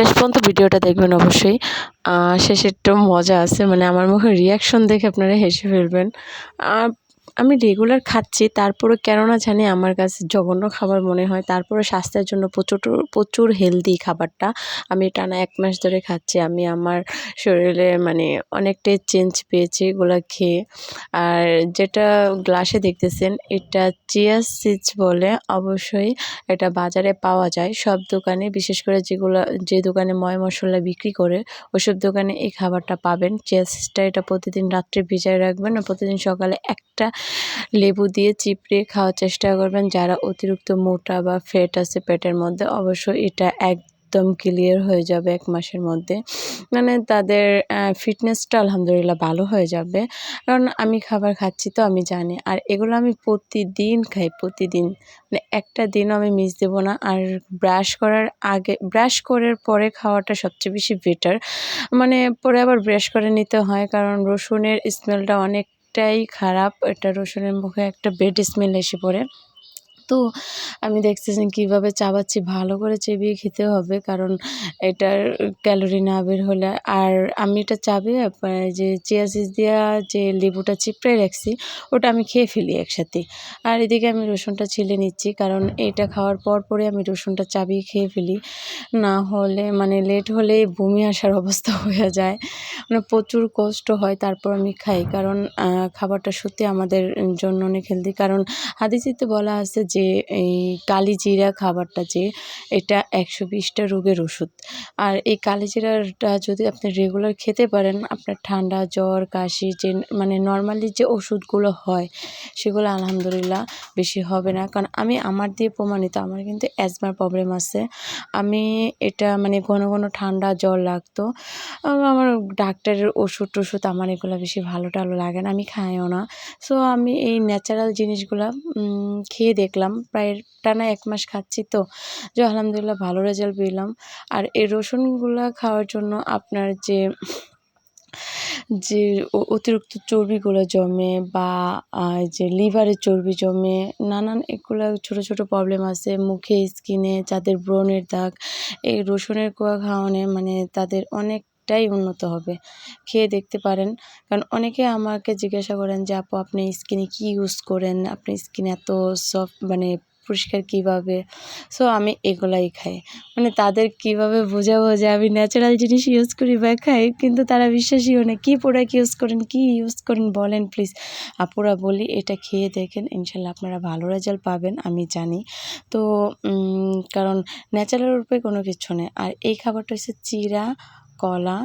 শেষ পর্যন্ত ভিডিওটা দেখবেন অবশ্যই। শেষেরটাও মজা আছে, মানে আমার মুখের রিয়াকশন দেখে আপনারা হেসে ফেলবেন। আমি রেগুলার খাচ্ছি, তারপরেও কেন না জানি আমার কাছে জঘন্য খাবার মনে হয়। তারপরে স্বাস্থ্যের জন্য প্রচুর হেলদি খাবারটা। আমি টানা ১ মাস ধরে খাচ্ছি। আমি আমার শরীরে মানে অনেকটাই চেঞ্জ পেয়েছি এগুলা খেয়ে। আর যেটা গ্লাসে দেখতেছেন এটা চিয়া সিডস বলে। অবশ্যই এটা বাজারে পাওয়া যায় সব দোকানে, বিশেষ করে যে দোকানে ময় মসলা বিক্রি করে ওইসব দোকানে এই খাবারটা পাবেন। চিয়া সিডসটা এটা প্রতিদিন রাত্রে ভিজায় রাখবেন আর প্রতিদিন সকালে একটা লেবু দিয়ে চিপড়ে খাওয়ার চেষ্টা করবেন। যারা অতিরিক্ত মোটা বা ফ্যাট আছে পেটের মধ্যে, অবশ্যই এটা একদম ক্লিয়ার হয়ে যাবে ১ মাসের মধ্যে। মানে তাদের ফিটনেসটা আলহামদুলিল্লাহ ভালো হয়ে যাবে। কারণ আমি খাবার খাচ্ছি তো আমি জানি। আর এগুলো আমি প্রতিদিন খাই, প্রতিদিন। মানে একটা দিনও আমি মিস দেব না। আর ব্রাশ করার পরে খাওয়াটা সবচেয়ে বেশি বেটার। মানে পরে আবার ব্রাশ করে নিতে হয়, কারণ রসুনের স্মেলটা অনেকটাই খারাপ। এটা রসুনের মুখে একটা ব্যাড স্মেল এসে পড়ে। তো আমি দেখতেছেন কীভাবে চাবাচ্ছি, ভালো করে চিবিয়ে খেতে হবে, কারণ এটার ক্যালোরি না বের হলে। আর আমি এটা চাবিয়ে যে চিয়া সিডস দিয়া যে লেবুটা চিপড়ে রাখছি ওটা আমি খেয়ে ফেলি একসাথে। আর এদিকে আমি রসুনটা ছিলে নিচ্ছি, কারণ এটা খাওয়ার পরে আমি রসুনটা চাবিয়ে খেয়ে ফেলি। না হলে মানে লেট হলেই বমি আসার অবস্থা হয়ে যায়। মানে প্রচুর কষ্ট হয়, তারপর আমি খাই, কারণ খাবারটা সত্যি আমাদের জন্য অনেক হেলদি। কারণ হাদিসেতে বলা আছে যে এই কালিজিরা খাবারটা যে এটা ১২০টা রোগের ওষুধ। আর এই কালিজিরাটা যদি আপনি রেগুলার খেতে পারেন, আপনার ঠান্ডা, জ্বর, কাশি যে মানে নর্মালি যে ওষুধগুলো হয় সেগুলো আলহামদুলিল্লাহ বেশি হবে না। কারণ আমি আমার দিয়ে প্রমাণিত, আমার কিন্তু অ্যাজমার প্রবলেম আছে। আমি এটা মানে ঘন ঠান্ডা জ্বর লাগতো। আমার ডাক্তারের ওষুধ-টষুধ আমার এগুলো বেশি ভালো-টালো লাগে না, আমি খাইও না। সো আমি এই ন্যাচারাল জিনিসগুলা খেয়ে দেখলাম। প্রায় টানা ১ মাস খাচ্ছি তো, যে আলহামদুলিল্লাহ ভালো রেজাল্ট পেলাম। আর এই রসুনগুলা খাওয়ার জন্য আপনার যে অতিরিক্ত চর্বিগুলো জমে বা যে লিভারে চর্বি জমে, নানান এগুলা ছোট প্রবলেম আছে মুখে, স্কিনে, যাদের ব্রণের দাগ, এই রসুনের কোয়া খাওয়ানে মানে তাদের অনেকটাই উন্নত হবে। খেয়ে দেখতে পারেন। কারণ অনেকে আমাকে জিজ্ঞাসা করেন যে, "আপু আপনি স্কিনে কী ইউজ করেন? আপনার স্কিন এত সফট মানে পরিষ্কার কীভাবে?" সো আমি এগুলাই খাই। মানে তাদের কীভাবে বোঝাবো যে আমি ন্যাচারাল জিনিস ইউজ করি বা খাই, কিন্তু তারা বিশ্বাসই করে না। কী প্রোডাক্ট ইউজ করেন বলেন প্লিজ। আপুরা বলি এটা খেয়ে দেখেন, ইনশাল্লাহ আপনারা ভালো রেজাল্ট পাবেন, আমি জানি। তো কারণ ন্যাচারাল রূপে কোনো কিছু নেই। আর এই খাবারটা হচ্ছে চিড়া, কলা